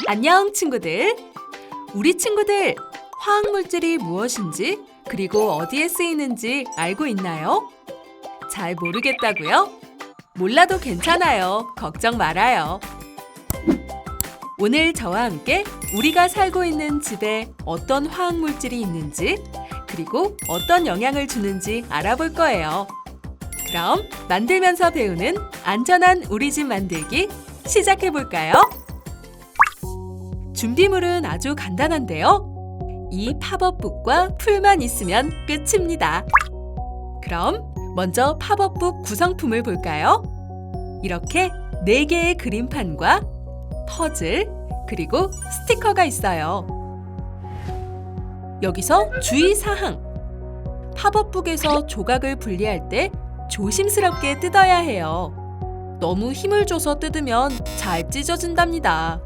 안녕 친구들! 우리 친구들 화학물질이 무엇인지 그리고 어디에 쓰이는지 알고 있나요? 잘 모르겠다고요? 몰라도 괜찮아요. 걱정 말아요. 오늘 저와 함께 우리가 살고 있는 집에 어떤 화학물질이 있는지 그리고 어떤 영향을 주는지 알아볼 거예요. 그럼 만들면서 배우는 안전한 우리 집 만들기 시작해 볼까요? 준비물은 아주 간단한데요. 이 팝업북과 풀만 있으면 끝입니다. 그럼 먼저 팝업북 구성품을 볼까요? 이렇게 4개의 그림판과 퍼즐, 그리고 스티커가 있어요. 여기서 주의사항! 팝업북에서 조각을 분리할 때 조심스럽게 뜯어야 해요. 너무 힘을 줘서 뜯으면 잘 찢어진답니다.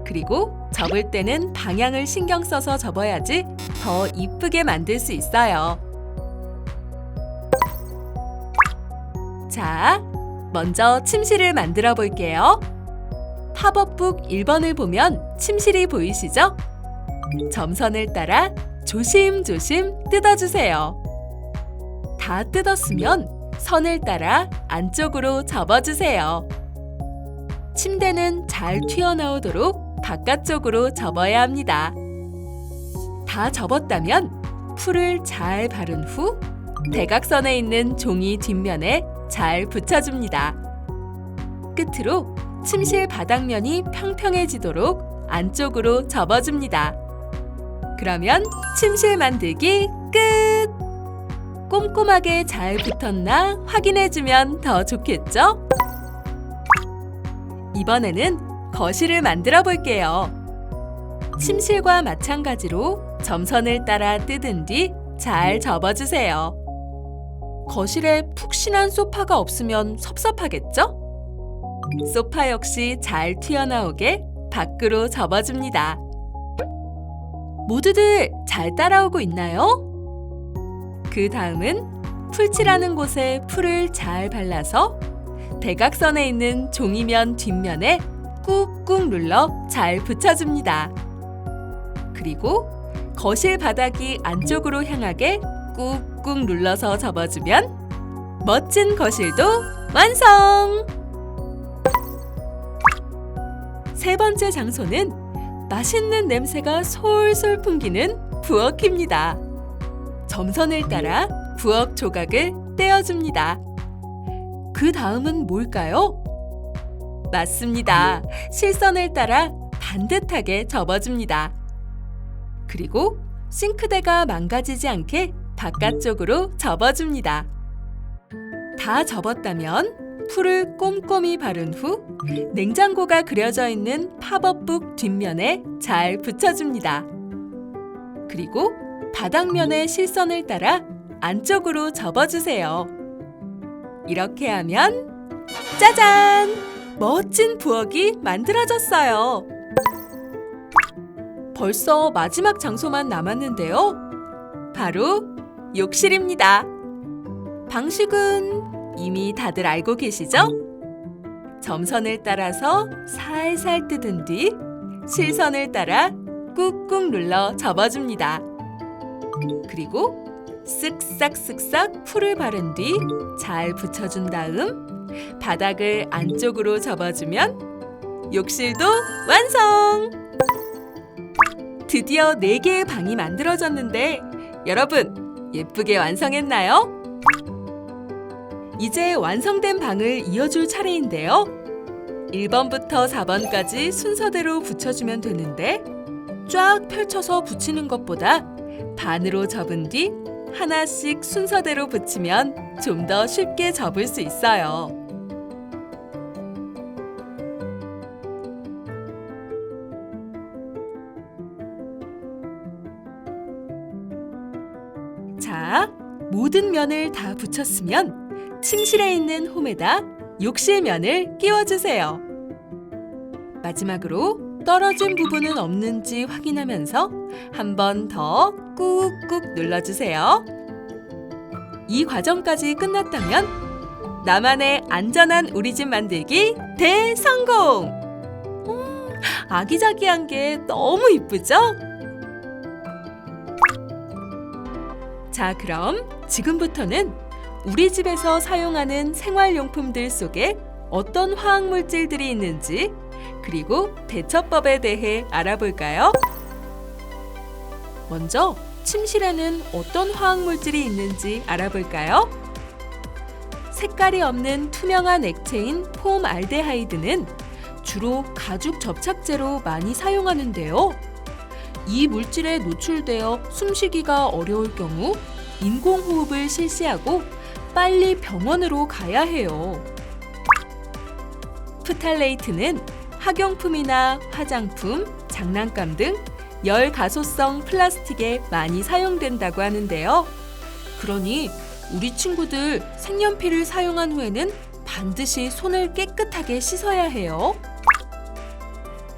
그리고 접을 때는 방향을 신경 써서 접어야지 더 이쁘게 만들 수 있어요. 자, 먼저 침실을 만들어 볼게요. 팝업북 1번을 보면 침실이 보이시죠? 점선을 따라 조심조심 뜯어주세요. 다 뜯었으면 선을 따라 안쪽으로 접어주세요. 침대는 잘 튀어나오도록 바깥쪽으로 접어야 합니다. 다 접었다면 풀을 잘 바른 후 대각선에 있는 종이 뒷면에 잘 붙여줍니다. 끝으로 침실 바닥면이 평평해지도록 안쪽으로 접어줍니다. 그러면 침실 만들기 끝! 꼼꼼하게 잘 붙었나 확인해주면 더 좋겠죠? 이번에는 거실을 만들어 볼게요. 침실과 마찬가지로 점선을 따라 뜯은 뒤 잘 접어주세요. 거실에 푹신한 소파가 없으면 섭섭하겠죠? 소파 역시 잘 튀어나오게 밖으로 접어줍니다. 모두들 잘 따라오고 있나요? 그 다음은 풀칠하는 곳에 풀을 잘 발라서 대각선에 있는 종이면 뒷면에 꾹꾹 눌러 잘 붙여줍니다. 그리고 거실 바닥이 안쪽으로 향하게 꾹꾹 눌러서 접어주면 멋진 거실도 완성! 세 번째 장소는 맛있는 냄새가 솔솔 풍기는 부엌입니다. 점선을 따라 부엌 조각을 떼어줍니다. 그 다음은 뭘까요? 맞습니다. 실선을 따라 반듯하게 접어줍니다. 그리고 싱크대가 망가지지 않게 바깥쪽으로 접어줍니다. 다 접었다면 풀을 꼼꼼히 바른 후 냉장고가 그려져 있는 팝업북 뒷면에 잘 붙여줍니다. 그리고 바닥면의 실선을 따라 안쪽으로 접어주세요. 이렇게 하면 짜잔! 멋진 부엌이 만들어졌어요. 벌써 마지막 장소만 남았는데요. 바로 욕실입니다. 방식은 이미 다들 알고 계시죠? 점선을 따라서 살살 뜯은 뒤 실선을 따라 꾹꾹 눌러 접어줍니다. 그리고 쓱싹쓱싹 풀을 바른 뒤 잘 붙여준 다음 바닥을 안쪽으로 접어주면 욕실도 완성! 드디어 4개의 방이 만들어졌는데 여러분 예쁘게 완성했나요? 이제 완성된 방을 이어줄 차례인데요. 1번부터 4번까지 순서대로 붙여주면 되는데 쫙 펼쳐서 붙이는 것보다 반으로 접은 뒤 하나씩 순서대로 붙이면 좀 더 쉽게 접을 수 있어요. 자, 모든 면을 다 붙였으면 침실에 있는 홈에다 욕실면을 끼워주세요. 마지막으로 떨어진 부분은 없는지 확인하면서 한 번 더 꾹꾹 눌러주세요. 이 과정까지 끝났다면 나만의 안전한 우리 집 만들기 대성공! 아기자기한 게 너무 이쁘죠? 자, 그럼 지금부터는 우리 집에서 사용하는 생활용품들 속에 어떤 화학물질들이 있는지, 그리고 대처법에 대해 알아볼까요? 먼저 침실에는 어떤 화학물질이 있는지 알아볼까요? 색깔이 없는 투명한 액체인 폼알데하이드는 주로 가죽 접착제로 많이 사용하는데요. 이 물질에 노출되어 숨쉬기가 어려울 경우 인공호흡을 실시하고 빨리 병원으로 가야 해요. 프탈레이트는 학용품이나 화장품, 장난감 등 열가소성 플라스틱에 많이 사용된다고 하는데요. 그러니 우리 친구들 색연필을 사용한 후에는 반드시 손을 깨끗하게 씻어야 해요.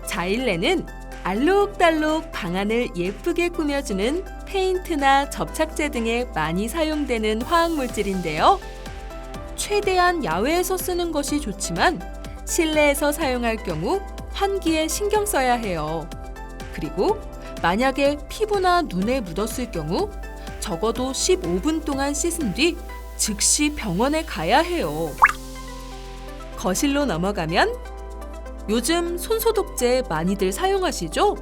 자일레는 알록달록 방안을 예쁘게 꾸며주는 페인트나 접착제 등에 많이 사용되는 화학물질인데요. 최대한 야외에서 쓰는 것이 좋지만 실내에서 사용할 경우 환기에 신경 써야 해요. 그리고 만약에 피부나 눈에 묻었을 경우 적어도 15분 동안 씻은 뒤 즉시 병원에 가야 해요. 거실로 넘어가면 요즘 손소독제 많이들 사용하시죠?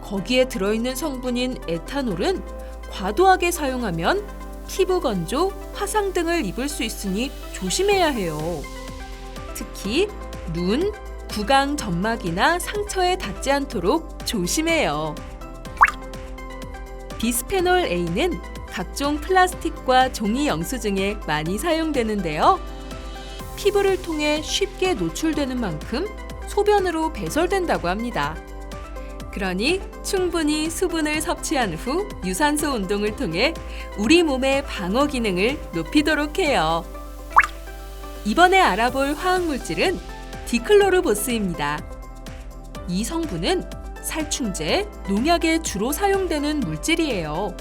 거기에 들어있는 성분인 에탄올은 과도하게 사용하면 피부 건조, 화상 등을 입을 수 있으니 조심해야 해요. 특히 눈, 구강 점막이나 상처에 닿지 않도록 조심해요. 비스페놀 A는 각종 플라스틱과 종이 영수증에 많이 사용되는데요. 피부를 통해 쉽게 노출되는 만큼 소변으로 배설된다고 합니다. 그러니 충분히 수분을 섭취한 후 유산소 운동을 통해 우리 몸의 방어 기능을 높이도록 해요. 이번에 알아볼 화학물질은 디클로르보스입니다. 이 성분은 살충제, 농약에 주로 사용되는 물질이에요.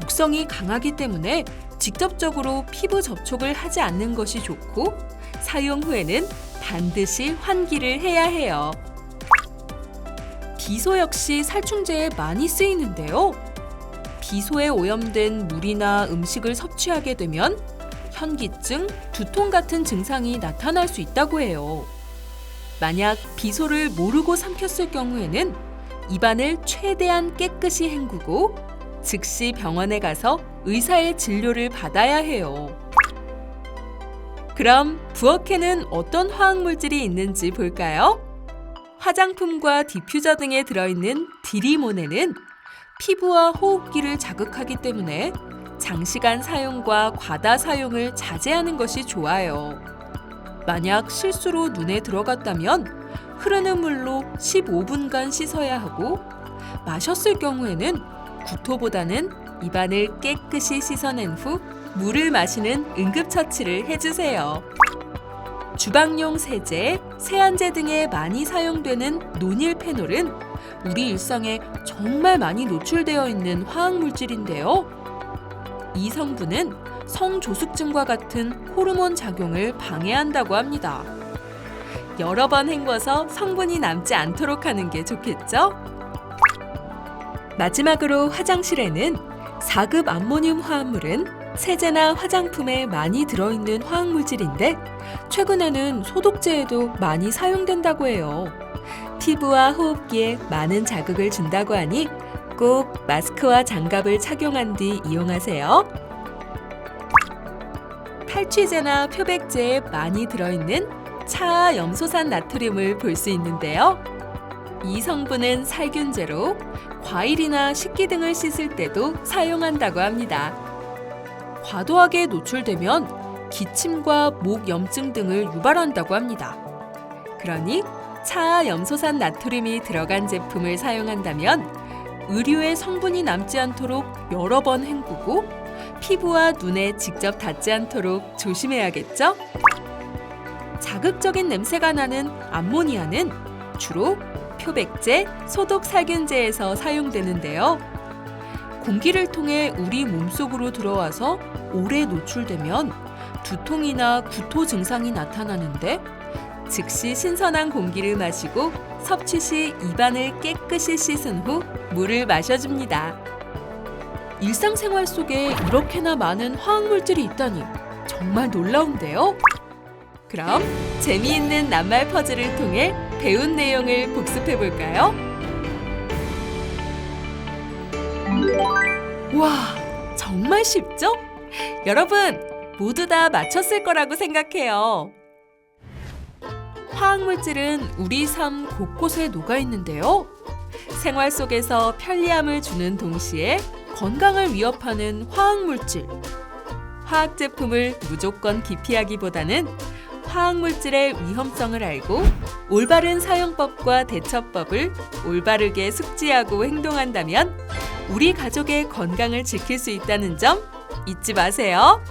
독성이 강하기 때문에 직접적으로 피부 접촉을 하지 않는 것이 좋고 사용 후에는 반드시 환기를 해야 해요. 비소 역시 살충제에 많이 쓰이는데요. 비소에 오염된 물이나 음식을 섭취하게 되면 현기증, 두통 같은 증상이 나타날 수 있다고 해요. 만약 비소를 모르고 삼켰을 경우에는 입안을 최대한 깨끗이 헹구고 즉시 병원에 가서 의사의 진료를 받아야 해요. 그럼 부엌에는 어떤 화학물질이 있는지 볼까요? 화장품과 디퓨저 등에 들어있는 디리몬에는 피부와 호흡기를 자극하기 때문에 장시간 사용과 과다 사용을 자제하는 것이 좋아요. 만약 실수로 눈에 들어갔다면 흐르는 물로 15분간 씻어야 하고 마셨을 경우에는 구토보다는 입안을 깨끗이 씻어낸 후 물을 마시는 응급처치를 해주세요. 주방용 세제, 세안제 등에 많이 사용되는 노닐페놀은 우리 일상에 정말 많이 노출되어 있는 화학물질인데요. 이 성분은 성조숙증과 같은 호르몬 작용을 방해한다고 합니다. 여러 번 헹궈서 성분이 남지 않도록 하는 게 좋겠죠? 마지막으로 화장실에는 4급 암모늄 화합물은 세제나 화장품에 많이 들어있는 화학물질인데 최근에는 소독제에도 많이 사용된다고 해요. 피부와 호흡기에 많은 자극을 준다고 하니 꼭 마스크와 장갑을 착용한 뒤 이용하세요. 탈취제나 표백제에 많이 들어있는 차염소산 나트륨을 볼 수 있는데요. 이 성분은 살균제로 과일이나 식기 등을 씻을 때도 사용한다고 합니다. 과도하게 노출되면 기침과 목 염증 등을 유발한다고 합니다. 그러니 차염소산 나트륨이 들어간 제품을 사용한다면 의류에 성분이 남지 않도록 여러 번 헹구고 피부와 눈에 직접 닿지 않도록 조심해야겠죠? 자극적인 냄새가 나는 암모니아는 주로 표백제, 소독 살균제에서 사용되는데요. 공기를 통해 우리 몸속으로 들어와서 오래 노출되면 두통이나 구토 증상이 나타나는데 즉시 신선한 공기를 마시고 섭취 시 입안을 깨끗이 씻은 후 물을 마셔줍니다. 일상생활 속에 이렇게나 많은 화학물질이 있다니 정말 놀라운데요? 그럼 재미있는 낱말 퍼즐을 통해 배운 내용을 복습해 볼까요? 와, 정말 쉽죠? 여러분, 모두 다 맞췄을 거라고 생각해요. 화학물질은 우리 삶 곳곳에 녹아 있는데요. 생활 속에서 편리함을 주는 동시에 건강을 위협하는 화학물질. 화학 제품을 무조건 기피하기보다는 화학물질의 위험성을 알고 올바른 사용법과 대처법을 올바르게 숙지하고 행동한다면 우리 가족의 건강을 지킬 수 있다는 점 잊지 마세요.